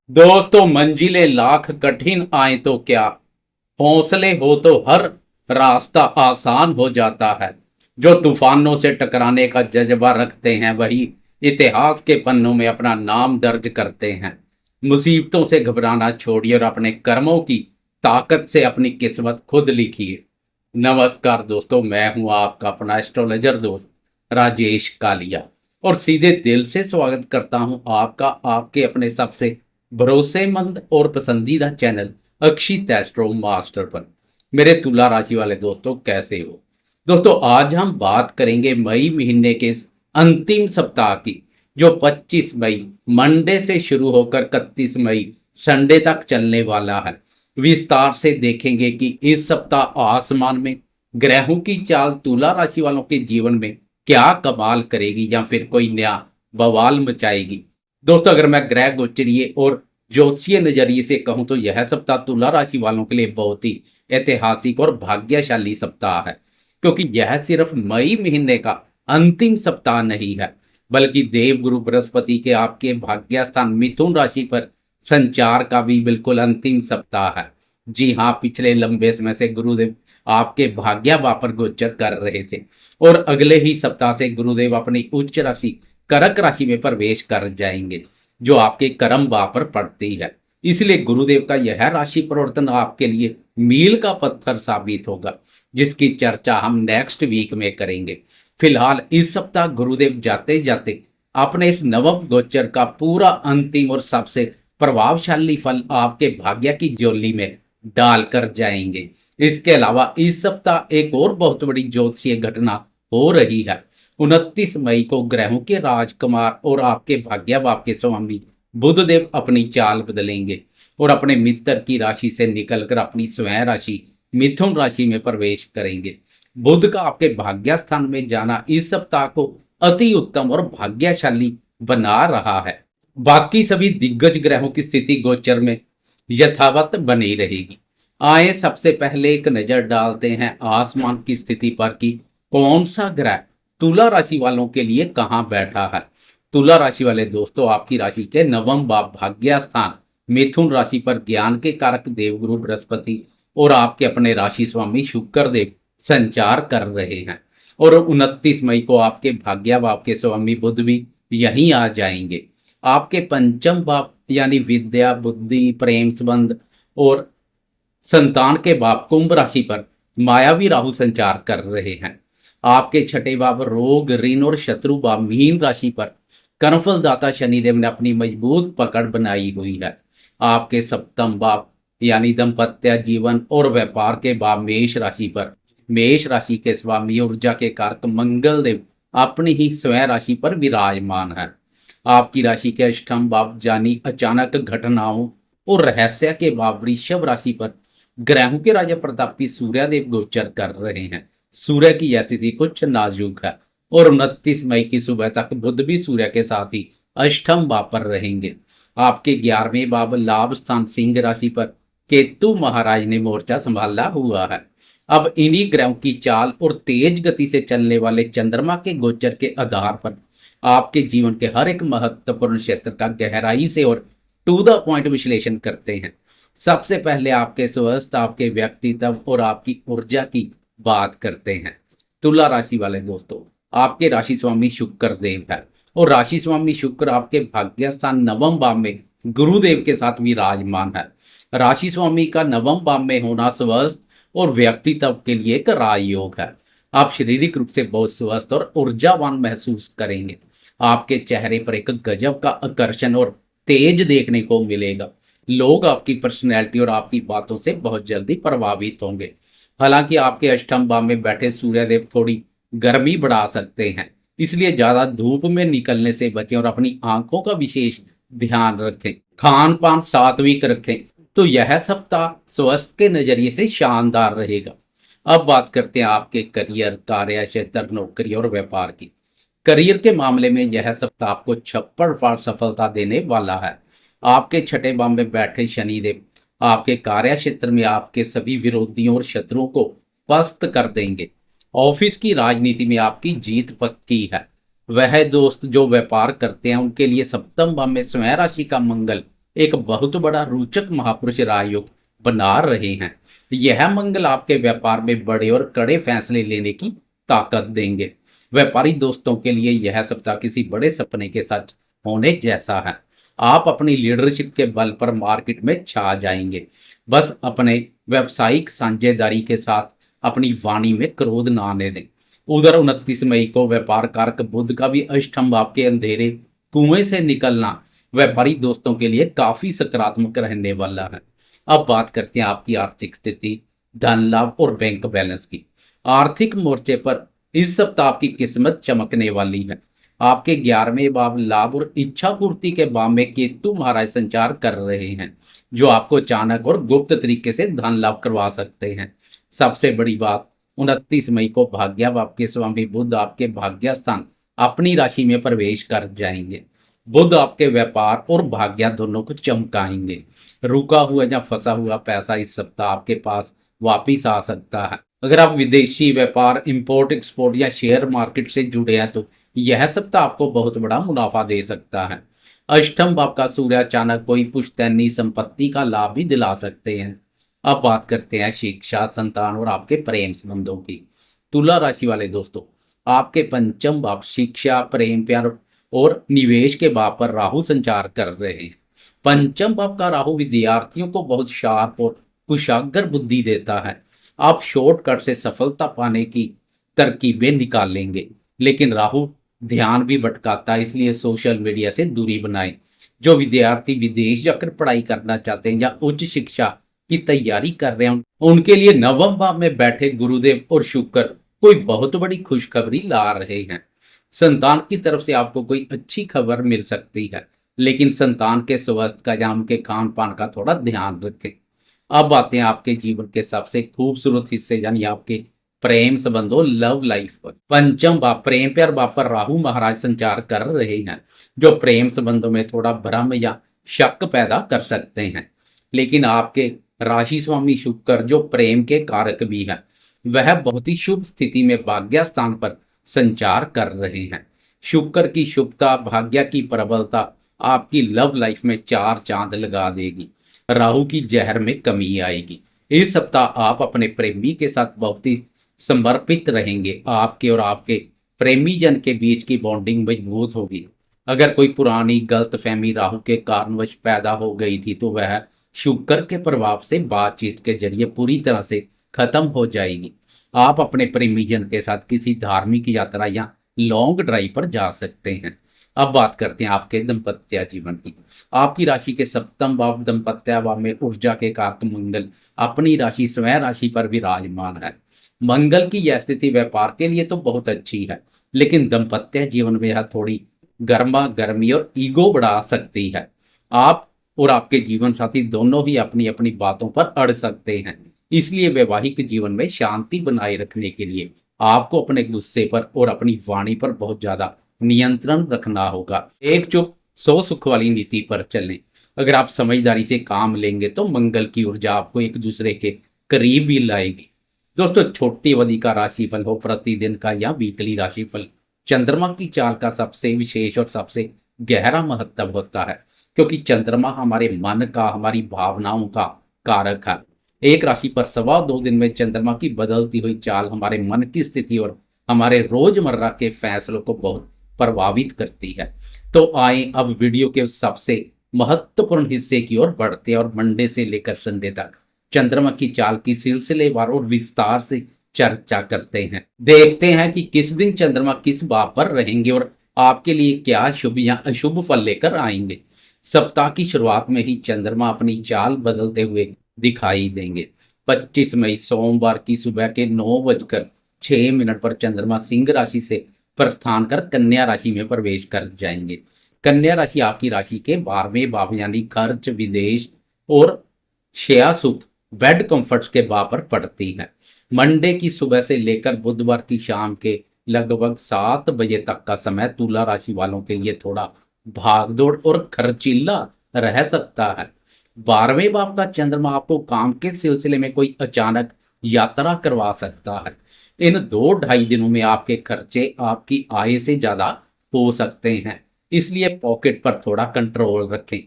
दोस्तों मंजिलें लाख कठिन आए तो क्या, हौसले हो तो हर रास्ता आसान हो जाता है। जो तूफानों से टकराने का जज्बा रखते हैं वही इतिहास के पन्नों में अपना नाम दर्ज करते हैं। मुसीबतों से घबराना छोड़िए और अपने कर्मों की ताकत से अपनी किस्मत खुद लिखिए। नमस्कार दोस्तों, मैं हूं आपका अपना एस्ट्रोलॉजर दोस्त राजेश कालिया और सीधे दिल से स्वागत करता हूं आपका आपके अपने सबसे भरोसेमंद और पसंदीदा चैनल अक्षित एस्ट्रो मास्टर पर। मेरे तुला राशि वाले दोस्तों, कैसे हो दोस्तों? आज हम बात करेंगे मई महीने के इस अंतिम सप्ताह की, जो 25 मई मंडे से शुरू होकर 31 मई संडे तक चलने वाला है। विस्तार से देखेंगे कि इस सप्ताह आसमान में ग्रहों की चाल तुला राशि वालों के जीवन में क्या कमाल करेगी या फिर कोई नया बवाल मचाएगी। दोस्तों, अगर मैं ग्रह गोचरीय और ज्योतिषीय नजरिए से कहूं तो यह सप्ताह तुला राशि वालों के लिए बहुत ही ऐतिहासिक और भाग्यशाली सप्ताह है, क्योंकि यह सिर्फ मई महीने का अंतिम सप्ताह नहीं है, बल्कि देव गुरु बृहस्पति के आपके भाग्य स्थान मिथुन राशि पर संचार का भी बिल्कुल अंतिम सप्ताह है। जी हाँ, पिछले लंबे समय से गुरुदेव आपके भाग्य भाव पर गोचर कर रहे थे और अगले ही सप्ताह से गुरुदेव अपनी उच्च राशि कर्क राशि में प्रवेश कर जाएंगे, जो आपके कर्म भाव पर पड़ती है। इसलिए गुरुदेव का यह राशि परिवर्तन आपके लिए मील का पत्थर साबित होगा, जिसकी चर्चा हम नेक्स्ट वीक में करेंगे। फिलहाल इस सप्ताह गुरुदेव जाते जाते अपने इस नवम गोचर का पूरा अंतिम और सबसे प्रभावशाली फल आपके भाग्य की झोली में डालकर जाएंगे। इसके अलावा इस सप्ताह एक और बहुत बड़ी ज्योतिषीय घटना हो रही है। 29 मई को ग्रहों के राजकुमार और आपके भाग्य भाव के स्वामी बुधदेव अपनी चाल बदलेंगे और अपने मित्र की राशि से निकलकर अपनी स्वयं राशि मिथुन राशि में प्रवेश करेंगे। बुध का आपके भाग्य स्थान में जाना इस सप्ताह को अति उत्तम और भाग्यशाली बना रहा है। बाकी सभी दिग्गज ग्रहों की स्थिति गोचर में यथावत बनी रहेगी। आए सबसे पहले एक नजर डालते हैं आसमान की स्थिति पर कि कौन सा ग्रह तुला राशि वालों के लिए कहां बैठा है। तुला राशि वाले दोस्तों, आपकी राशि के नवम भाव भाग्य स्थान मिथुन राशि पर ज्ञान के कारक देवगुरु बृहस्पति और आपके अपने राशि स्वामी शुक्र देव संचार कर रहे हैं और 29 मई को आपके भाग्य भाव के स्वामी बुध भी यहीं आ जाएंगे। आपके पंचम भाव यानी विद्या, बुद्धि, प्रेम संबंध और संतान के भाव कुंभ राशि पर मायावी राहु संचार कर रहे हैं। आपके छठे भाव रोग, ऋण और शत्रु भाव मीन राशि पर कर्मफल दाता शनिदेव ने अपनी मजबूत पकड़ बनाई हुई है। आपके सप्तम भाव यानी दंपत्य जीवन और व्यापार के भाव मेष राशि पर मेष राशि के स्वामी ऊर्जा के कारक मंगल देव अपनी ही स्वयं राशि पर विराजमान है। आपकी राशि के अष्टम भाव यानी अचानक घटनाओं और रहस्य के भाव वृषभ राशि पर ग्रहों के राजा प्रतापी सूर्यदेव गोचर कर रहे हैं। सूर्य की यह स्थिति कुछ नाजुक है और 29 मई की सुबह तक बुध भी सूर्य के साथ ही अष्टम भाव पर रहेंगे। आपके 11वें भाव लाभ स्थान सिंह राशि पर केतु महाराज ने मोर्चा संभाला हुआ है। अब इन्हीं ग्रहों की चाल और तेज गति से चलने वाले चंद्रमा के गोचर के आधार पर आपके जीवन के हर एक महत्वपूर्ण क्षेत्र का गहराई से और टू द पॉइंट विश्लेषण करते हैं। सबसे पहले आपके स्वास्थ्य, आपके व्यक्तित्व और आपकी ऊर्जा की बात करते हैं। तुला राशि वाले दोस्तों, आपके राशि स्वामी शुक्र देव है और राशि स्वामी शुक्र आपके भाग्य स्थान नवम भाव में गुरुदेव के साथ विराजमान है। राशि स्वामी का नवम भाव में होना स्वस्थ और व्यक्तित्व के लिए एक राजयोग है। आप शारीरिक रूप से बहुत स्वस्थ और ऊर्जावान महसूस करेंगे। आपके चेहरे पर एक गजब का आकर्षण और तेज देखने को मिलेगा। लोग आपकी पर्सनैलिटी और आपकी बातों से बहुत जल्दी प्रभावित होंगे। हालांकि आपके अष्टम भाव में बैठे सूर्यदेव थोड़ी गर्मी बढ़ा सकते हैं, इसलिए ज्यादा धूप में निकलने से बचें और अपनी आंखों का विशेष ध्यान रखें। खान पान सात्विक रखें तो यह सप्ताह स्वास्थ्य के नजरिए से शानदार रहेगा। अब बात करते हैं आपके करियर, कार्य क्षेत्र, नौकरी और व्यापार की। करियर के मामले में यह सप्ताह आपको छप्पड़ फाड़ सफलता देने वाला है। आपके छठे भाव में बैठे शनिदेव आपके कार्य क्षेत्र में आपके सभी विरोधियों और शत्रुओं को पस्त कर देंगे। ऑफिस की राजनीति में आपकी जीत पक्की है। वह दोस्त जो व्यापार करते हैं उनके लिए सप्तम भाव में स्वयं राशि का मंगल एक बहुत बड़ा रोचक महापुरुष राजयोग बना रहे हैं। यह मंगल आपके व्यापार में बड़े और कड़े फैसले लेने की ताकत देंगे। व्यापारी दोस्तों के लिए यह सप्ताह किसी बड़े सपने के सच होने जैसा है। आप अपनी लीडरशिप के बल पर मार्केट में छा जाएंगे। बस अपने व्यावसायिक साझेदारी के साथ अपनी वाणी में क्रोध ना आने दें। उधर 29 मई को व्यापार कारक बुध का भी अष्टम भाव के अंधेरे कुएं से निकलना व्यापारी दोस्तों के लिए काफी सकारात्मक रहने वाला है। अब बात करते हैं आपकी आर्थिक स्थिति, धन लाभ और बैंक बैलेंस की। आर्थिक मोर्चे पर इस सप्ताह आपकी किस्मत चमकने वाली है। आपके 11वें भाव लाभ और इच्छा पूर्ति के भाव में केतु महाराज संचार कर रहे हैं, जो आपको अचानक और गुप्त तरीके से धन लाभ करवा सकते हैं। सबसे बड़ी बात, 29 मई को भाग्य भाव के स्वामी बुध आपके भाग्य स्थान अपनी राशि में प्रवेश कर जाएंगे। बुध आपके व्यापार और भाग्य दोनों को चमकाएंगे। रुका हुआ या फंसा हुआ पैसा इस सप्ताह आपके पास वापिस आ सकता है। अगर आप विदेशी व्यापार, इंपोर्ट एक्सपोर्ट या शेयर मार्केट से जुड़े हैं तो यह सप्ताह आपको बहुत बड़ा मुनाफा दे सकता है। अष्टम भाव का सूर्य अचानक कोई पुश्तैनी संपत्ति का लाभ भी दिला सकते हैं। अब बात करते हैं शिक्षा, संतान और आपके प्रेम संबंधों की। तुला राशि वाले दोस्तों, आपके पंचम भाव शिक्षा, प्रेम, प्यार और निवेश के भाव पर राहु संचार कर रहे हैं। पंचम भाव का राहु विद्यार्थियों को बहुत शार्प और कुशाग्र बुद्धि देता है। आप शॉर्टकट से सफलता पाने की तरकीबें निकालेंगे, लेकिन राहु ध्यान भी भटकाता है, इसलिए सोशल मीडिया से दूरी बनाएं। जो विद्यार्थी विदेश जाकर पढ़ाई करना चाहते हैं या उच्च शिक्षा की तैयारी कर रहे हैं, उनके लिए नवम भाव में बैठे गुरुदेव और शुक्र कोई बहुत बड़ी खुशखबरी ला रहे हैं। संतान की तरफ से आपको कोई अच्छी खबर मिल सकती है, लेकिन संतान के स्वास्थ्य का या उनके खान पान का थोड़ा ध्यान रखें। अब आते हैं आपके जीवन के सबसे खूबसूरत हिस्से यानी आपके प्रेम संबंधों, लव लाइफ पर। पंचम भाव प्रेम प्यार भाव पर राहु महाराज संचार कर रहे हैं, जो प्रेम संबंधों में थोड़ा भ्रम या शक पैदा कर सकते हैं। लेकिन आपके राशि स्वामी शुक्र, जो प्रेम के कारक भी है, वह बहुत ही शुभ स्थिति में भाग्य स्थान पर संचार कर रहे हैं। शुक्र की शुभता, भाग्य की प्रबलता आपकी लव लाइफ में 4 चांद लगा देगी। राहु की जहर में कमी आएगी। इस सप्ताह आप अपने प्रेमी के साथ बहुत ही समर्पित रहेंगे। आपके और आपके प्रेमी जन के बीच की बॉन्डिंग मजबूत होगी। अगर कोई पुरानी गलतफहमी राहु के कारणवश पैदा हो गई थी तो वह शुक्र के प्रभाव से बातचीत के जरिए पूरी तरह से खत्म हो जाएगी। आप अपने प्रेमी जन के साथ किसी धार्मिक यात्रा या लॉन्ग ड्राइव पर जा सकते हैं। अब बात करते हैं आपके दाम्पत्य जीवन की। आपकी राशि के सप्तम भाव दाम्पत्य भाव में ऊर्जा के कारक मंगल अपनी राशि स्वयं राशि पर विराजमान है। मंगल की यह स्थिति व्यापार के लिए तो बहुत अच्छी है, लेकिन दाम्पत्य जीवन में यह थोड़ी गर्मा गर्मी और ईगो बढ़ा सकती है। आप और आपके जीवन साथी दोनों ही अपनी अपनी बातों पर अड़ सकते हैं। इसलिए वैवाहिक जीवन में शांति बनाए रखने के लिए आपको अपने गुस्से पर और अपनी वाणी पर बहुत ज्यादा नियंत्रण रखना होगा। एक चुप 100 सुख वाली नीति पर चलें। अगर आप समझदारी से काम लेंगे तो मंगल की ऊर्जा आपको एक दूसरे के करीब भी लाएगी। दोस्तों, छोटी अवधि का राशिफल हो, प्रतिदिन का या वीकली राशिफल, चंद्रमा की चाल का सबसे विशेष और सबसे गहरा महत्व होता है, क्योंकि चंद्रमा हमारे मन का, हमारी भावनाओं का कारक है। एक राशि पर 2.25 दिन में चंद्रमा की बदलती हुई चाल हमारे मन की स्थिति और हमारे रोजमर्रा के फैसलों को बहुत प्रभावित करती है। तो आए अब वीडियो के सबसे महत्वपूर्ण हिस्से की ओर बढ़ते हैं और मंडे से लेकर संडे तक चंद्रमा की चाल की सिलसिलेवार और विस्तार से चर्चा करते हैं। देखते हैं कि किस दिन चंद्रमा किस भाव पर रहेंगे और आपके लिए क्या शुभ या अशुभ फल लेकर आएंगे। सप्ताह की शुरुआत में ही चंद्रमा अपनी चाल बदलते हुए दिखाई देंगे। 25 मई सोमवार की सुबह के 9:06 पर चंद्रमा सिंह राशि से प्रस्थान कर कन्या राशि में प्रवेश कर जाएंगे। कन्या राशि आपकी राशि के 12वें भाव यानी खर्च, विदेश और शया सुख, बेड कंफर्ट्स के भाव पर पड़ती है। मंडे की सुबह से लेकर बुधवार की शाम के लगभग 7 बजे तक का समय तुला राशि वालों के लिए थोड़ा भागदौड़ और खर्चीला रह सकता है। 12वें भाव का चंद्रमा आपको काम के सिलसिले में कोई अचानक यात्रा करवा सकता है। इन 2-2.5 दिनों में आपके खर्चे आपकी आय से ज्यादा हो सकते हैं, इसलिए पॉकेट पर थोड़ा कंट्रोल रखें।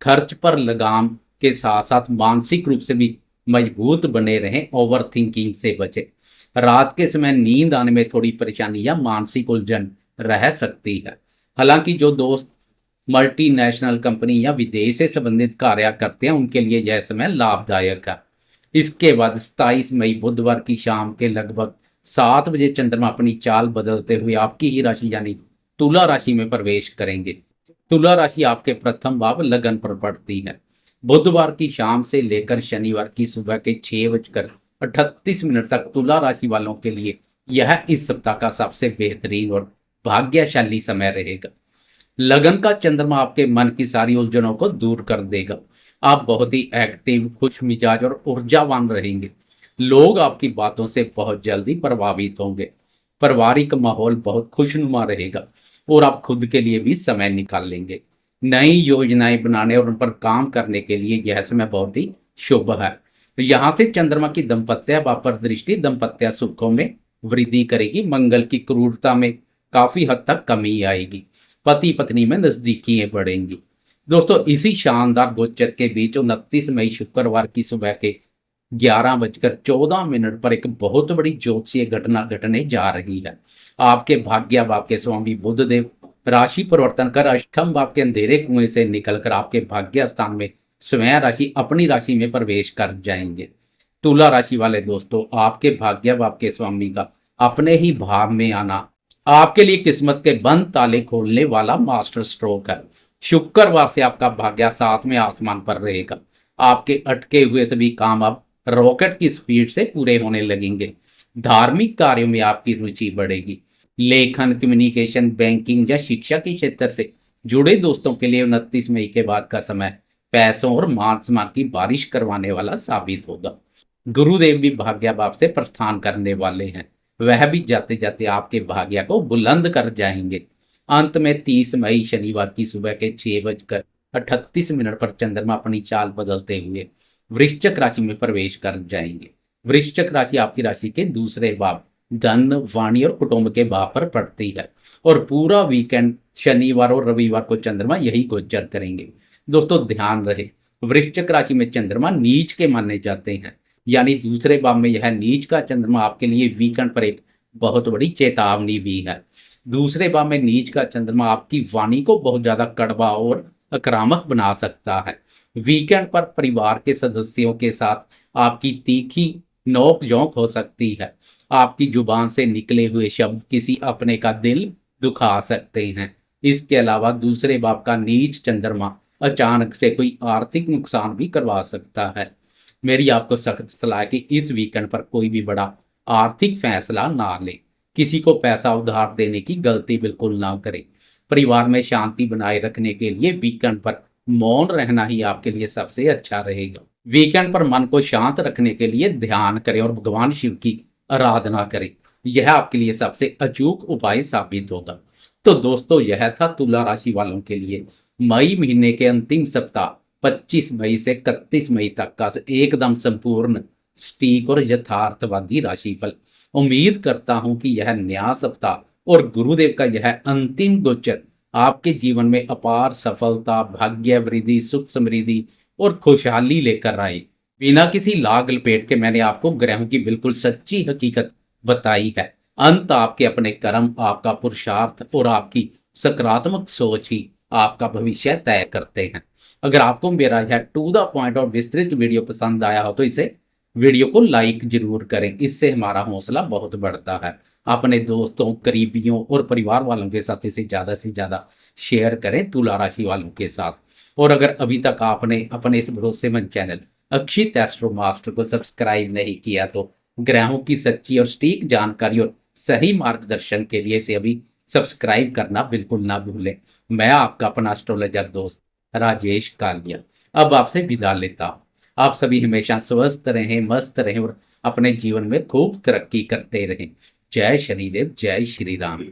खर्च पर लगाम के साथ साथ मानसिक रूप से भी मजबूत बने रहें, ओवर थिंकिंग से बचें। रात के समय नींद आने में थोड़ी परेशानी या मानसिक उलझन रह सकती है। हालांकि जो दोस्त मल्टीनेशनल कंपनी या विदेश से संबंधित कार्य करते हैं उनके लिए यह समय लाभदायक है। इसके बाद 27 मई बुधवार की शाम के लगभग 7 बजे चंद्रमा अपनी चाल बदलते हुए आपकी ही राशि यानी तुला राशि में प्रवेश करेंगे। तुला राशि आपके प्रथम भाव लगन पर पड़ती है। बुधवार की शाम से लेकर शनिवार की सुबह के 6:38 तक तुला राशि वालों के लिए यह इस सप्ताह का सबसे बेहतरीन और भाग्यशाली समय रहेगा। लगन का चंद्रमा आपके मन की सारी उलझनों को दूर कर देगा। आप बहुत ही एक्टिव, खुश मिजाज और ऊर्जावान रहेंगे। लोग आपकी बातों से बहुत जल्दी प्रभावित होंगे। पारिवारिक माहौल बहुत खुशनुमा रहेगा और आप खुद के लिए भी समय निकाल लेंगे। नई योजनाएं बनाने और उन पर काम करने के लिए यह समय बहुत ही शुभ है। यहाँ से चंद्रमा की दाम्पत्य भाव पर दृष्टि दाम्पत्य सुखों में वृद्धि करेगी। मंगल की क्रूरता में काफी हद तक कमी आएगी। पति पत्नी में नजदीकियां बढ़ेंगी। दोस्तों, इसी शानदार गोचर के बीच 29 मई शुक्रवार की सुबह के 11:14 पर एक बहुत बड़ी ज्योतिषीय घटना घटने जा रही है। आपके भाग्य भाव के स्वामी बुधदेव राशि परिवर्तन कर अष्टम भाव के अंधेरे कुएं से निकलकर आपके भाग्य स्थान में स्वयं राशि अपनी राशि में प्रवेश कर जाएंगे। तुला राशि वाले दोस्तों, आपके भाग्य भाव के स्वामी का अपने ही भाव में आना आपके लिए किस्मत के बंद ताले खोलने वाला मास्टर स्ट्रोक है। शुक्रवार से आपका भाग्य 7वें आसमान पर रहेगा। आपके अटके हुए सभी काम अब रॉकेट की स्पीड से पूरे होने लगेंगे। धार्मिक कार्यों में आपकी रुचि बढ़ेगी। लेखन, कम्युनिकेशन, बैंकिंग या शिक्षा के क्षेत्र से जुड़े दोस्तों के लिए 29 मई के बाद का समय पैसों और मान सम्मान की बारिश करवाने वाला साबित होगा। गुरुदेव भी भाग्य भाव से प्रस्थान करने वाले हैं। वह भी जाते जाते आपके भाग्य को बुलंद कर जाएंगे। अंत में 30 मई शनिवार की सुबह के 6:38 पर चंद्रमा अपनी चाल बदलते हुए वृश्चिक राशि में प्रवेश कर जाएंगे। वृश्चिक राशि आपकी राशि के दूसरे भाव धन, वाणी और कुटुंब के भाव पर पड़ती है और पूरा वीकेंड शनिवार और रविवार को चंद्रमा यही गोचर करेंगे। दोस्तों, ध्यान रहे, वृश्चिक राशि में चंद्रमा नीच के माने जाते हैं, यानी दूसरे भाव में यह नीच का चंद्रमा आपके लिए वीकेंड पर एक बहुत बड़ी चेतावनी भी है। दूसरे भाव में नीच का चंद्रमा आपकी वाणी को बहुत ज्यादा कड़वा और आक्रामक बना सकता है। वीकेंड पर परिवार के सदस्यों के साथ आपकी तीखी नोक झोंक हो सकती है। आपकी जुबान से निकले हुए शब्द किसी अपने का दिल दुखा सकते हैं। इसके अलावा दूसरे भाव का नीच चंद्रमा अचानक से कोई आर्थिक नुकसान भी करवा सकता है। मेरी आपको सख्त सलाह है कि इस वीकेंड पर कोई भी बड़ा आर्थिक फैसला ना ले। किसी को पैसा उधार देने की गलती बिल्कुल ना करें। परिवार में शांति बनाए रखने के लिए वीकेंड पर मौन रहना ही आपके लिए सबसे अच्छा रहेगा। वीकेंड पर मन को शांत रखने के लिए ध्यान करें और भगवान शिव की आराधना करें। यह आपके लिए सबसे अचूक उपाय साबित होगा। तो दोस्तों, यह था तुला राशि वालों के लिए मई महीने के अंतिम सप्ताह 25 मई से 31 मई तक का एकदम संपूर्ण सटीक और यथार्थवादी राशिफल। उम्मीद करता हूं कि यह नया सप्ताह और गुरुदेव का यह अंतिम गोचर आपके जीवन में अपार सफलता, भाग्य वृद्धि, सुख समृद्धि और खुशहाली लेकर आए। बिना किसी लाग लपेट के मैंने आपको ग्रहों की बिल्कुल सच्ची हकीकत बताई है। अंत आपके अपने कर्म, आपका पुरुषार्थ और आपकी सकारात्मक सोच ही आपका भविष्य तय करते हैं। अगर आपको मेरा यह टू द पॉइंट और विस्तृत वीडियो पसंद आया हो तो इसे वीडियो को लाइक जरूर करें। इससे हमारा हौसला बहुत बढ़ता है। अपने दोस्तों, करीबियों और परिवार वालों के साथ इसे ज़्यादा से ज़्यादा शेयर करें तुला राशि वालों के साथ। और अगर अभी तक आपने अपने इस भरोसेमंद चैनल अक्षित एस्ट्रो मास्टर को सब्सक्राइब नहीं किया तो ग्रहों की सच्ची और सटीक जानकारी और सही मार्गदर्शन के लिए इसे अभी सब्सक्राइब करना बिल्कुल ना भूलें। मैं आपका अपना एस्ट्रोलॉजर दोस्त राजेश कालिया अब आपसे विदा लेता हूँ। आप सभी हमेशा स्वस्थ रहें, मस्त रहें और अपने जीवन में खूब तरक्की करते रहें। जय शनिदेव, जय श्री राम।